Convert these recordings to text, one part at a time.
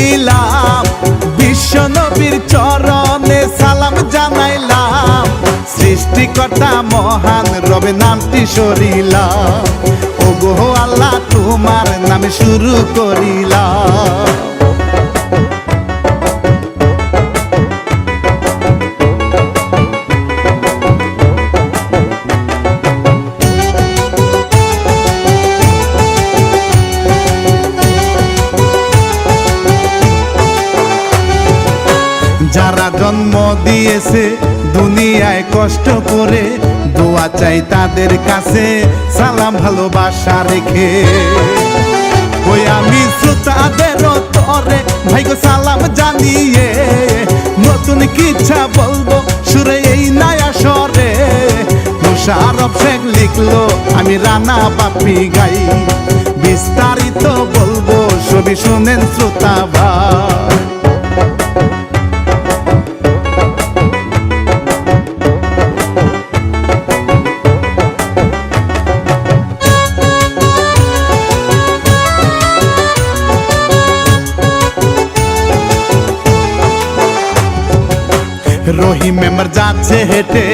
তুলিলাম, বিশ্ব নবীর চরণে সালাম জানাইলাম। সৃষ্টিকর্তা মহান রবে নামটি সরিলাম, ওগো আল্লাহ তোমার নামে শুরু করিলাম। যারা জন্ম দিয়েছে দুনিয়ায় কষ্ট করে, দোয়া চাই তাদের কাছে সালাম ভালোবাসা রেখে। ওই আমি শ্রোতাদের তরে ভাইগো সালাম জানিয়ে, নতুন কিচ্ছা বলবো সুরে এই নায়া স্বরে। মোশারফ শেখ লিখলো, আমি রানা বাপি গাই, বিস্তারিত বলবো সবই শোনেন শ্রোতা ভাই। রহিম মেম্বার যাচ্ছে হেঁটে,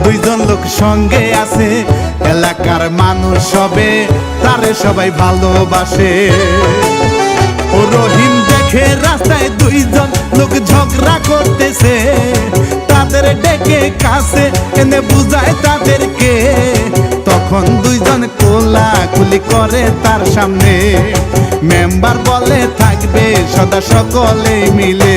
দুইজন লোক সঙ্গে আছে, এলাকার মানুষ সবে তারে সবাই ভালোবাসে। ও রহিম দেখে রাস্তায় দুইজন লোক ঝগড়া করতেছে, তাদের ডেকে কাছে এনে বুঝায় তাদেরকে। তখন দুইজন কোলাকুলি করে তার সামনে, মেম্বার বলে থাকবে সদা সকলে মিলে।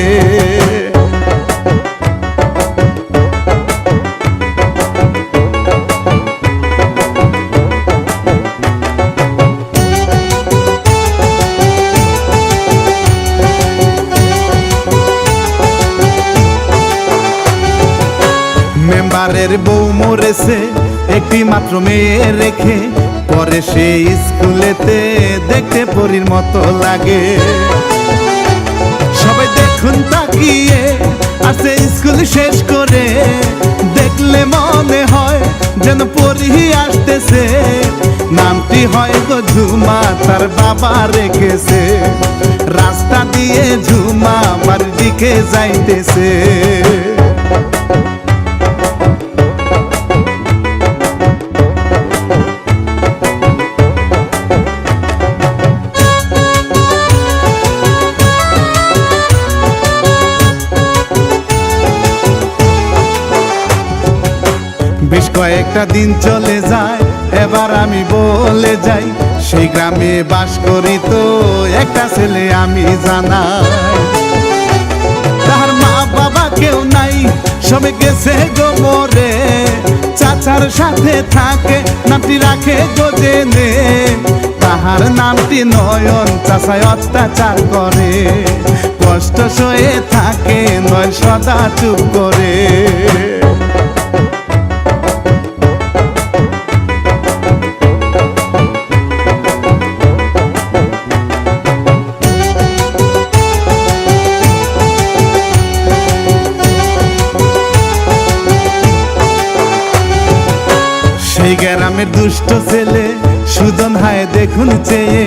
মেম্বারের বউ মরেছে একটি মাত্র মেয়ে রেখে, পরে সে স্কুলেতে দেখতে পরীর মতো লাগে। সবাই দেখুন তাকিয়ে আসে স্কুল শেষ করে, দেখলে মনে হয় যেন পরী আসতেছে। নামটি হয় গো ঝুমা, তার বাবা রেখেছে। রাস্তা দিয়ে ঝুমা বাড়ির দিকে যাইতেছে। বেশ কয়েকটা দিন চলে যায়, এবার আমি বলে যাই, সেই গ্রামে বাস করি তো একটা ছেলে আমি জানাই। তার মা বাবা কেউ নাই, সবে গেছে গো মরে। চাচার সাথে থাকে, নামটি রাখে গো জেনে। তাহার নামটি নয়ন, চাচায় অত্যাচার করে, কষ্ট সয়ে থাকে নয় সদা চুপ করে। সেই গ্রামের দুষ্ট ছেলে সুজন হায় দেখুন চেয়ে,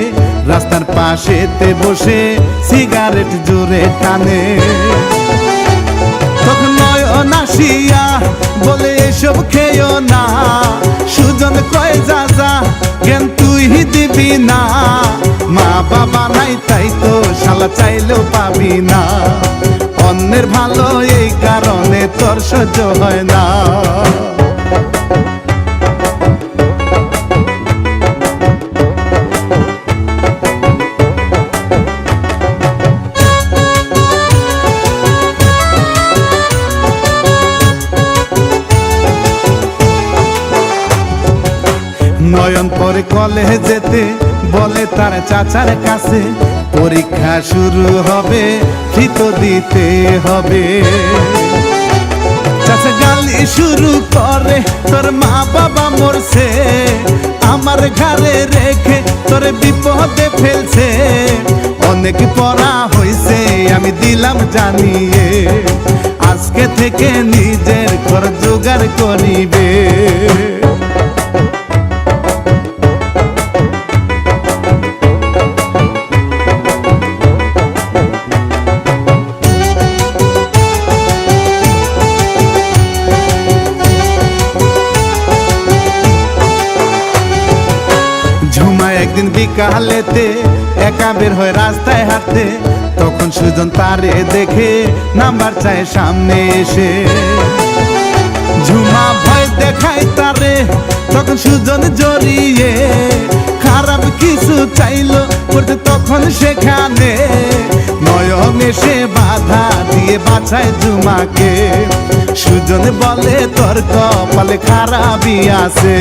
রাস্তার পাশেতে বসে সিগারেট জোরে টানে। তখন নয়ন আসিয়া বলে এসব খেয়েও না। সুজন কয় যা যা জ্ঞান তুই দিবি না, মা বাবা নাই তাই তো শালা চাইলেও পাবি না। অন্যের ভালো এই কারণে তোর সহ্য হয় না। নয়ন পরে কলেজেতে বলে তার চাচার কাছে, পরীক্ষা শুরু হবে ফিত দিতে হবে। চাচা গালি শুরু করে, তোর মা বাবা মরছে, আমার ঘরে রেখে তোর বিপদে ফেলছে। অনেক পড়া হইছে আমি দিলাম জানিয়ে, আজকে থেকে নিজের ঘর জোগাড় করিবে। বিকালেতে একা বের হয়ে রাস্তায় হাঁটতে, তখন সুজন তারে দেখে নাম্বার চায় সামনে এসে। ঝুমা ভয় দেখায় তারে, তখন সুজন জড়িয়ে খারাপ কিছু চাইলো করতে, তখন সেখানে নয়ন এসে বাধা দিয়ে বাঁচায় ঝুমাকে। সুজন বলে তোর কপালে খারাপই আছে।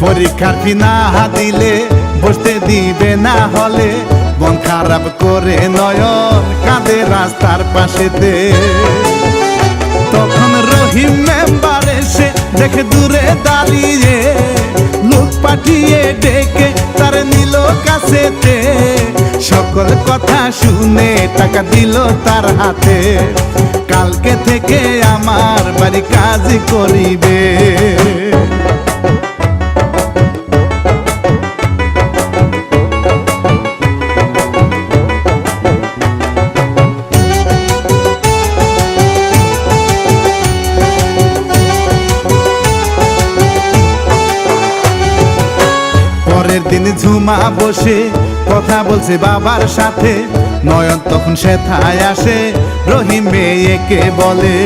পরীক্ষার ফি না দিলে বসতে দিবে না হলে, মন খারাপ করে নয়ন কাঁদে রাস্তার পাশেতে। তখন রহিম মেম্বার এসে দেখে দূরে দাঁড়িয়ে, লোক পাঠিয়ে ডেকে তার নিল কাছেতে। সকল কথা শুনে টাকা দিল তার হাতে, কালকে থেকে আমার বাড়ি কাজ করিবে। পরের দিন ঝুমা বসে কথা বলছে বাবার সাথে, নয়ন তখন সেথায় আসে রহিম মেয়েকে বলে।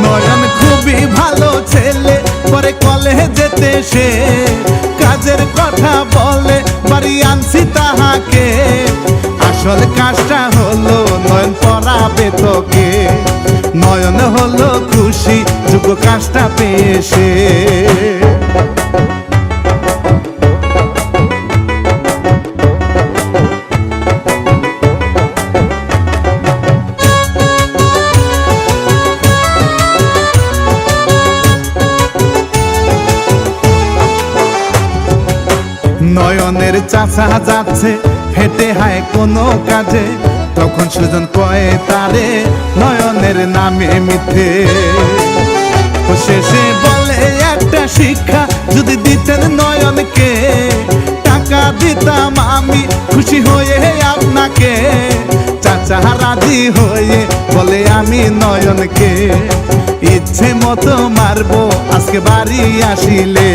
নয়ন খুবই ভালো ছেলে, পরে কলেজেতে সে কাজের কথা বলে, বাড়ি আনছি তাহাকে। আসল কাজটা হলো নয়ন পড়াবে তোকে। নয়ন হলো খুশি যোগ্য কাজটা পেয়ে সে। নয়নের চাচা যাচ্ছে হেঁটে হায় কোনো কাজে, তখন সুজন কয়ে তারে নয়নের নামে মিথ্যে। শেষে বলে একটা শিক্ষা যদি দিতেন নয়নকে, টাকা দিতাম আমি খুশি হয়ে আপনাকে। চাচা রাজি হয়ে বলে আমি নয়নকে ইচ্ছে মতো মারবো আজকে বাড়ি আসিলে।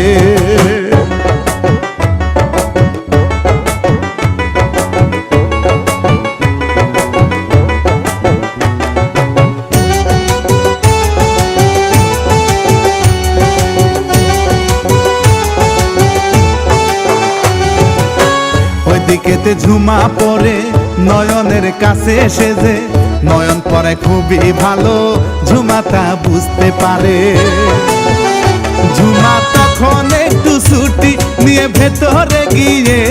দিকেতে ঝুমা পড়ে নয়নের কাছে এসে যে, নয়ন পরে খুবই ভালো ঝুমা তা বুঝতে পারে। ঝুমা তখন একটু ছুটি নিয়ে ভেতরে গিয়ে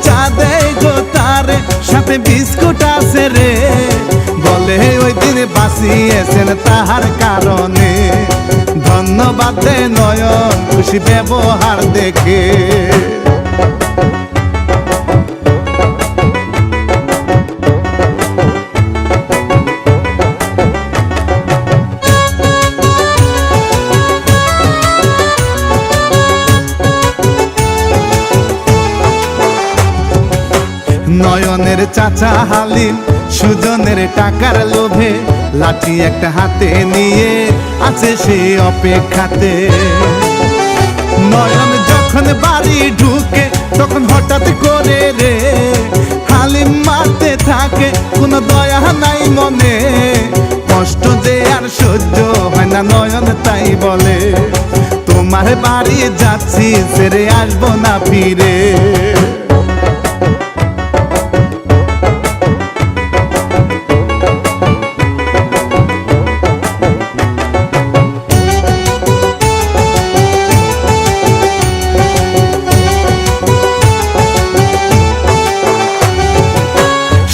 চা দেয় গো তারে, সাথে বিস্কুট আছে রে। বলে ওই দিন বাঁচিয়েছেন তাহার কারণে, ধন্যবাদ দে নয়ন খুশি ব্যবহার দেখে। নয়নের চাচা হালিম সুজনের টাকার লোভে লাঠি একটা হাতে নিয়ে আছে সে অপেক্ষাতে। নয়ন যখন বাড়ি ঢুকে তখন হঠাৎ করে রে হালিম মারতে থাকে, কোনো দয়া নাই মনে। কষ্ট যে আর সহ্য হয় না নয়ন তাই বলে, তোমার বাড়ি যাচ্ছি ছেড়ে আসবো না ফিরে।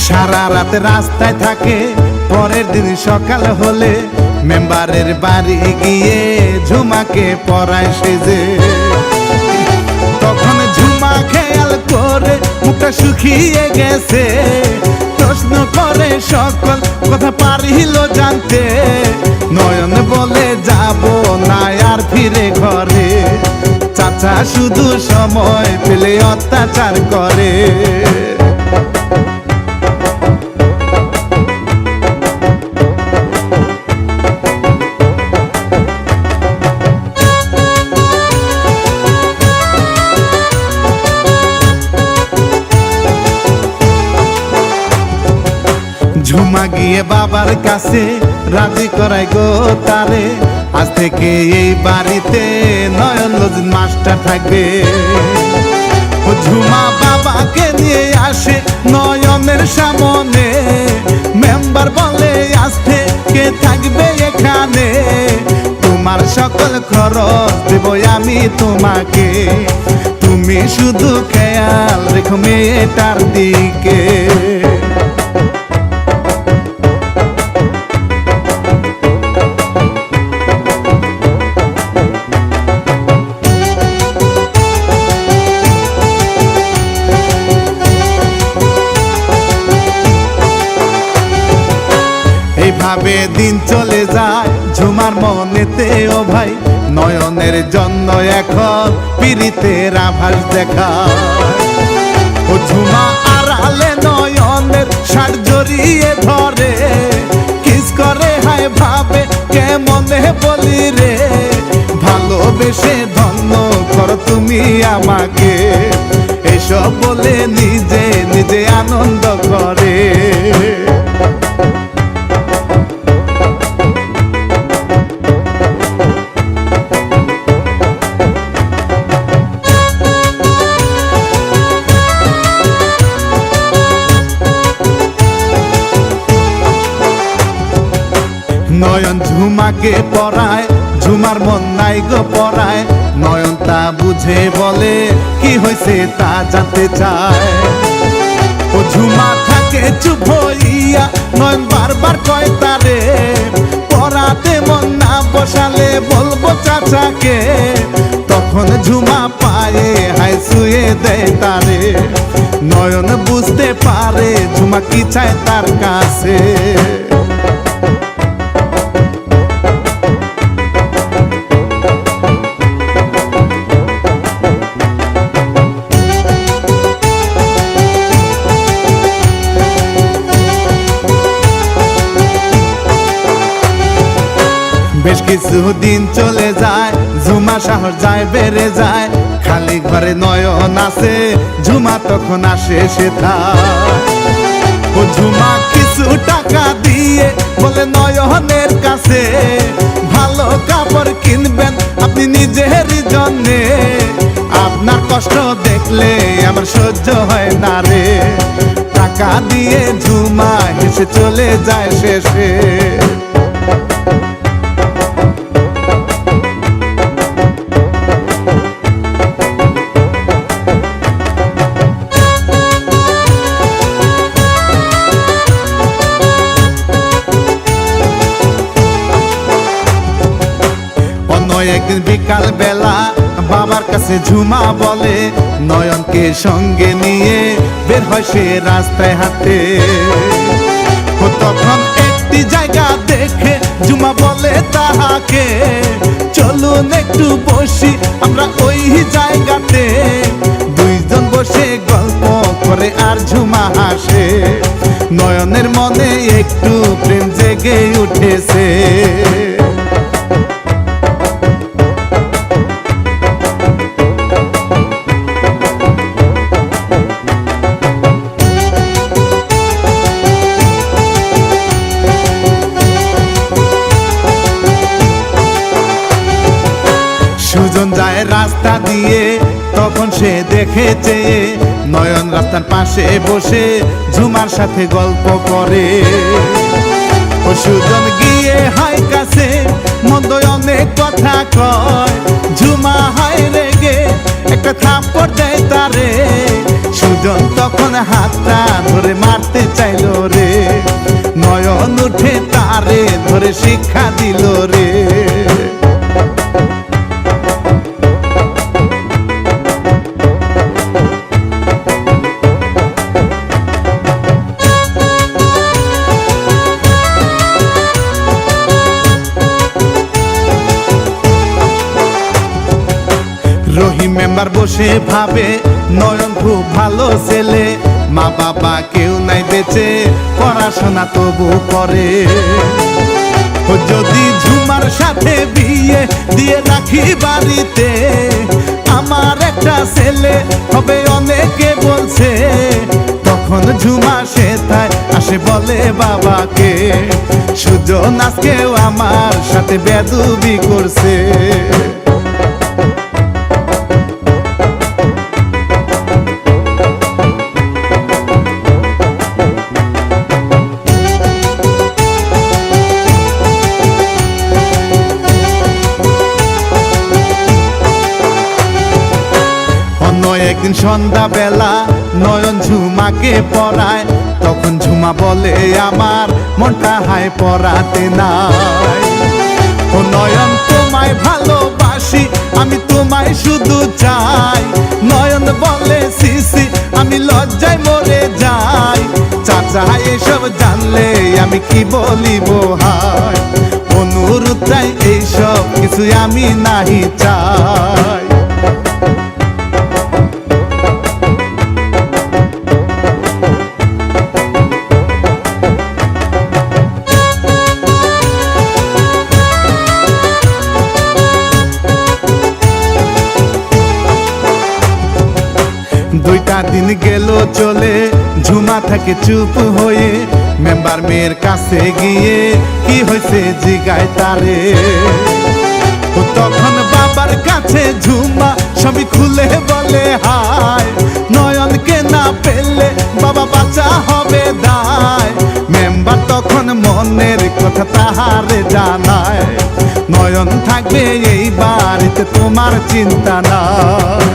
সারা রাত রাস্তায় থাকে, পরের দিন সকাল হলে মেম্বারের বাড়ি গিয়ে ঝুমাকে পড়ায় সেজে। তখন ঝুমা খেয়াল করে মুখটা শুকিয়ে গেছে, প্রশ্ন করে সকল কথা পারিল জানতে। নয়ন বলে যাব না আর ফিরে ঘরে। বাচ্চা শুধু সময় পেলে অত্যাচার করে। ঝুমা গিয়ে বাবার কাছে রাজি করাই গো তারে, আজ থেকে এই বাড়িতে নয়ন লজিন মাস্টার থাকবে। ও ঝুমা বাবাকে নিয়ে আসে নয়নের সামনে, মেম্বার বলে আজ থেকে থাকবে এখানে, তোমার সকল খরচ দেব আমি তোমাকে, তুমি শুধু খেয়াল রেখো মেয়েটার দিকে। এইভাবে দিন চলে যায় ঝুমার মনেতে ও ভাই, নয়নের জন্য এখন পীড়িতের আভাস দেখায়। ও ঝুমা আড়ালে নয়নের শাড় জড়িয়ে ধরে, কিস করে হায় ভাবে কেমনে বলি রে, ভালোবেসে ধন্য করো তুমি আমাকে, এসব বলে নিজে নিজে আনন্দ করে। নয়ন ঝুমাকে পড়ায়, ঝুমার মন নাই গো পড়ায়, নয়ন তা বুঝে বলে কি হয়েছে তা জানতে চায়। ও ঝুমা থাকে চুপ হইয়া, নয়ন বারবার কয় তারে, পড়াতে মন না বসালে বলবো চাচাকে, তখন ঝুমা পায়ে হাই শুয়ে দেয় তারে, নয়ন বুঝতে পারে ঝুমা কি চায় তার কাছে। বেশ কিছুদিন চলে যায়, ঝুমা সাহস যায় বেড়ে যায়, খালি ঘরে নয়ন আছে, ঝুমা তখন আসে সেথায়। ও ঝুমা কিছু টাকা দিয়ে বলে নয়নের কাছে, ভালো কাপড় কিনবেন আপনি নিজেরই জন্যে, আপনার কষ্ট দেখলে আমার সহ্য হয় না রে, টাকা দিয়ে ঝুমা হেসে চলে যায় শেষে। একদিন বিকাল বেলা বাবার কাছে ঝুমা বলে, নয়নকে সঙ্গে নিয়ে বের হয় সে রাস্তায় হাঁটে। তখন একটি জায়গা দেখে ঝুমা বলে তাহাকে, চলুন একটু বসি আমরা ওই জায়গাতে, দুইজন বসে গল্প করে আর ঝুমা হাসে, নয়নের মনে একটু প্রেম জেগে উঠেছে। সুজন যায় রাস্তা দিয়ে, তখন সে দেখেছে নয়ন রাস্তার পাশে বসে ঝুমার সাথে গল্প করে। ও সুজন গিয়ে হাই কাছে মন্দ অনেক কথা কয়, ঝুমা হাই রেগে একটা থাপ্পড় দেয় তারে, সুজন তখন হাতটা ধরে মারতে চাইল রে, নয়ন উঠে তারে ধরে শিক্ষা দিল রে। রহিম বসে ভাবে নয়ন খুব ভালো ছেলে, মা বাবা কেউ নাই বেঁচে, পড়াশোনা তবু করে। যদি ঝুমার সাথে বিয়ে দিয়ে রাখি বাড়িতে, আমার একটা ছেলে হবে অনেকে বলছে। তখন ঝুমা সেথায় আসে বলে বাবাকে, সুজন আজকেও আমার সাথে বেদুবি করছে। একদিন সন্ধ্যা বেলা নয়ন ঝুমাকে পড়ায়, তখন ঝুমা বলে আমার মনটা হায় পড়াতে নাই। ও নয়ন তোমায় ভালোবাসি, আমি তোমায় শুধু চাই। নয়ন বলে সিসি আমি লজ্জায় মরে যাই, চাচা এসব জানলে আমি কি বলিব হায়। অনুরোধ চাই এইসব কিছু আমি নাহি চাই। দুইটা দিন গেল চলে, ঝুমা থাকে চুপ হয়ে। মেম্বার মেয়ের কাছে গিয়ে কি হয়েছে জিগায় তারে। তখন বাবার কাছে ঝুমা সবই খুলে বলে হায়, নয়নকে না পেলে বাবা বাঁচা হবে দায়। মেম্বার তখন মনের কথা তাহারে জানায়, নয়ন থাকবে এই বাড়িতে তোমার চিন্তা নাই।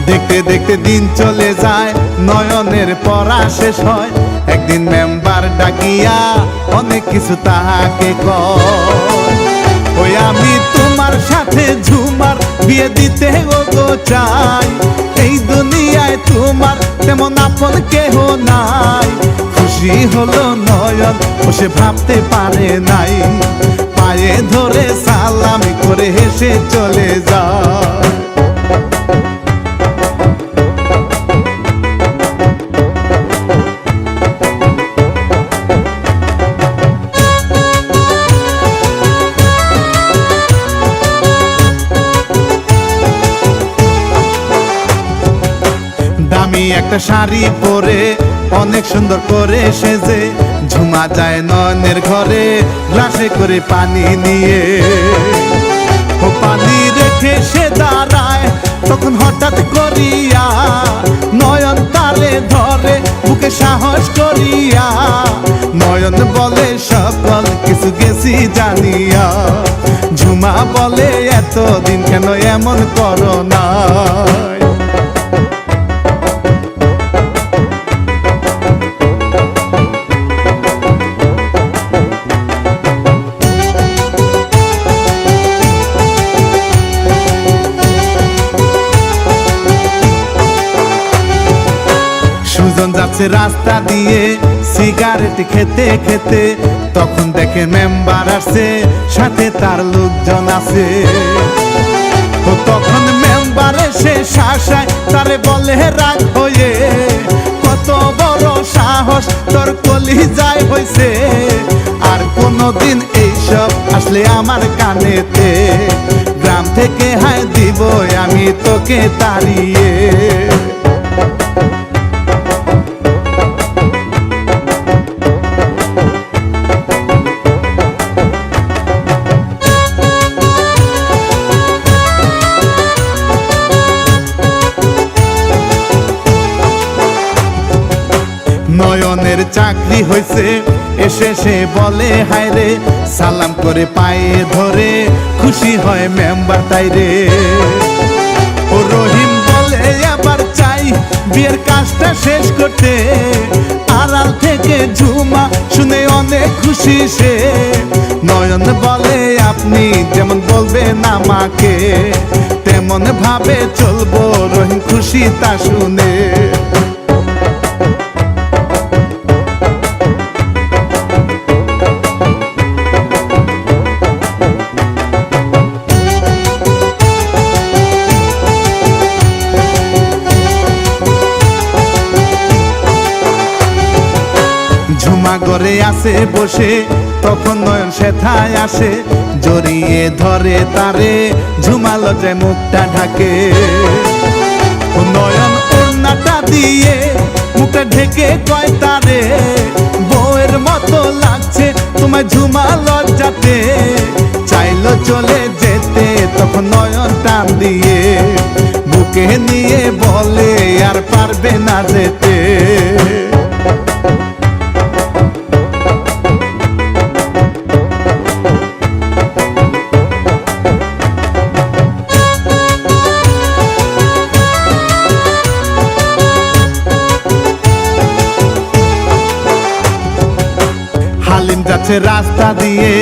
দেখতে দেখতে দিন চলে যায়, নয়নের পড়া শেষ হয়। একদিন মেম্বার ডাকিয়া অনেক কিছু তাহাকে কয়, ওই আমি তোমার সাথে ঝুমার বিয়ে দিতে গো চাই। এই দুনিয়ায় তোমার তেমন আপন কেহ নাই। খুশি হলো নয়ন, ও সে ভাবতে পারে নাই। পায়ে ধরে সালাম করে হেসে চলে যায়। দামি একটা শাড়ি পরে অনেক সুন্দর করে সেজে, ঝুমা যায় নয়নের ঘরে গ্লাসে করে পানি নিয়ে। ও পানি রেখে সে দাঁড়ায়, তখন হঠাৎ করিয়া নয়ন তারে ধরে বুকে সাহস করিয়া। নয়ন বলে সকল কিছু গেছি জানিয়া। ঝুমা বলে এতদিন কেন এমন করো না। সুজন যাচ্ছে রাস্তা দিয়ে সিগারেট খেতে খেতে, তখন দেখে মেম্বার আসছে, সাথে তার লোকজন আছে। ও তখন মেম্বার এসে শাসায়, তারে বলে রাগ হয়ে, কত বড় সাহস তোর কলিজায় হইছে। আর কোনদিন এইসব আসলে আমার কানেতে, গ্রাম থেকে হায় দিব আমি তোকে তাড়িয়ে। নয়নের চাকরি হয়েছে, এসে সে বলে হায় রে, সালাম করে পায়ে ধরে খুশি হয় মেম্বার তাইরে। ও রহিম বলে আবার চাই বিয়ের কাজটা শেষ করতে। আড়াল থেকে ঝুমা শুনে অনেক খুশি সে। নয়ন বলে আপনি আপনি যেমন বলবেন আমাকে তেমন ভাবে চলবো রহিম খুশি তা শুনে। ঝুমা ঘরে আসে বসে তখন নয়ন সেথায় আসে, জড়িয়ে ধরে তারে ঝুমা লজ্জায় মুখটা ঢাকে। নয়ন ওড়নাটা দিয়ে মুখটা ঢেকে কয় তারে, বউয়ের মতো লাগছে তোমায় ঝুমা লজ্জাতে। চাইলো চলে যেতে তখন নয়ন টান দিয়ে বুকে নিয়ে বলে আর পারবে না যেতে। হালিম যাচ্ছে রাস্তা দিয়ে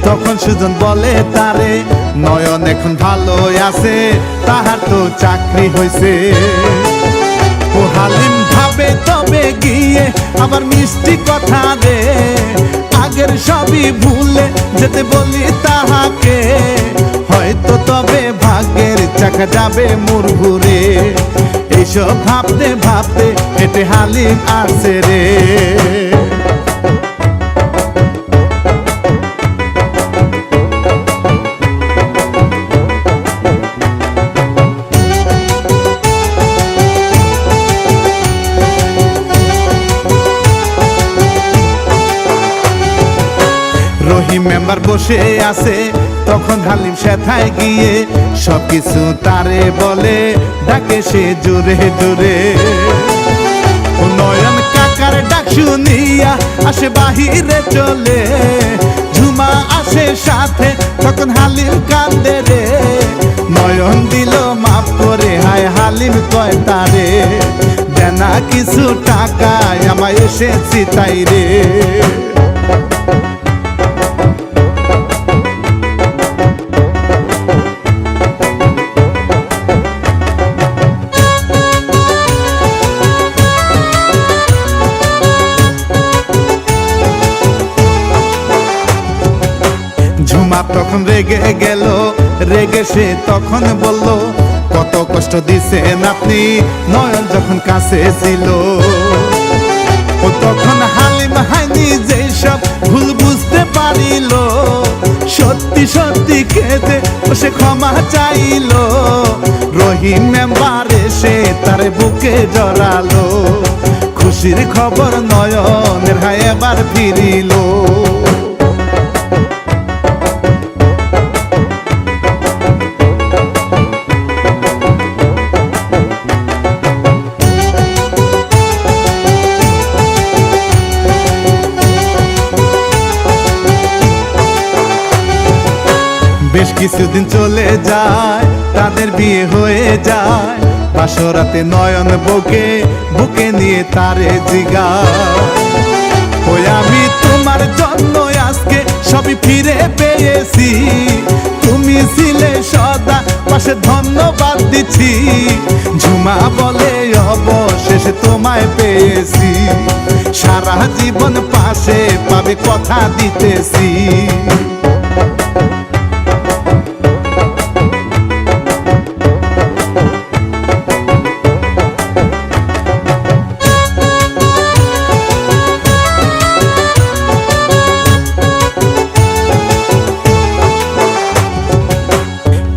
তখন সুজন বলে তারে, নয়ন এখন ভালো আছে তাহার তো চাকরি হয়েছে। ও হালিম ভাবে তবে গিয়ে আবার মিষ্টি কথা রে, আগের সবই ভুলে যেতে বলি তাহাকে। হয়তো তবে ভাগ্যের চাকা যাবে মোর ঘুরে, এইসব ভাবতে ভাবতে হেঁটে হালিম আসে রে। রহিম মেম্বার বসে আছে তখন হালিম সেথায় গিয়ে সবকিছু তারে বলে, ডাকে সে জোরে জোরে। নয়ন কাকার ডাক শুনিয়া আসে বাহিরে চলে, ঝুমা আসে সাথে তখন হালিম কান্দে রে। নয়ন দিল মাফ করে হায় হালিম কয় তারে, দেনা কিছু টাকা আমায় এসেছি তাই রে। ঝুমা তখন রেগে গেল, রেগে সে তখন বলল, কত কষ্ট দিছেন আপনি নয়ন যখন কাছে ছিল। ও তখন হালিম হাইনি যেই সব ভুল বুঝতে পারিল, সত্যি সত্যি খেতে সে ক্ষমা চাইল। রহিম মেম্বার এসে তার বুকে জড়ালো, খুশির খবর নয়নের হায় এবার ফিরিল। বেশ কিছুদিন চলে যায় তাদের বিয়ে হয়ে যায়, বাসরাতে নয়ন বউকে বুকে নিয়ে তারে জিগায়, ওই আমি তোমার জন্য আজকে সবই ফিরে পেয়েছি। তুমি ছিলে সদা পাশে ধন্যবাদ দিচ্ছি। ঝুমা বলে অবশেষে তোমায় পেয়েছি, সারা জীবন পাশে পাবে কথা দিতেছি।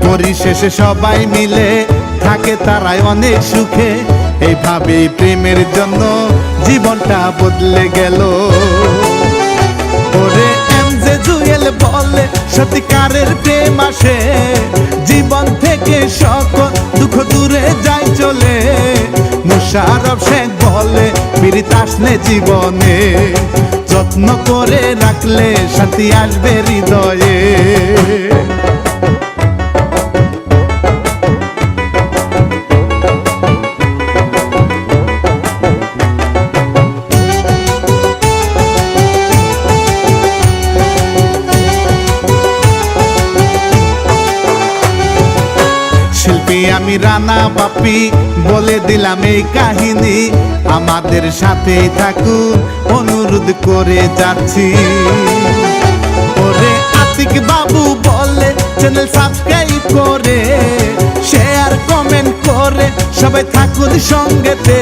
পরিশেষে সবাই মিলে থাকে তারাই অনেক সুখে, এইভাবে প্রেমের জন্য জীবনটা বদলে গেল। ওরে এমজে জুয়েল বলে সত্যিকারের প্রেম আসে, জীবন থেকে সকল দুঃখ দূরে যায় চলে। মুশারফ শেখ বলে পীড়িত আসলে জীবনে, যত্ন করে রাখলে শান্তি আসবে হৃদয়ে। আমি রানা বাপি বলে দিলাম এই কাহিনী, আমাদের সাথেই থাকুন অনুরোধ করে যাচ্ছি। ওরে আতিক বাবু বলে চ্যানেল সাবস্ক্রাইব করে, শেয়ার কমেন্ট করে সবাই থাকুন সঙ্গেতে,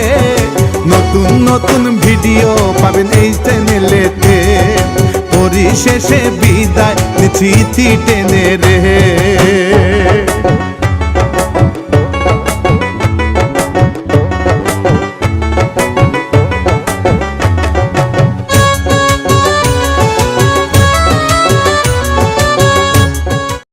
নতুন নতুন ভিডিও পাবেন এই চ্যানেলেতে। পরিশেষে বিদায় নিচ্ছি টেনে রে।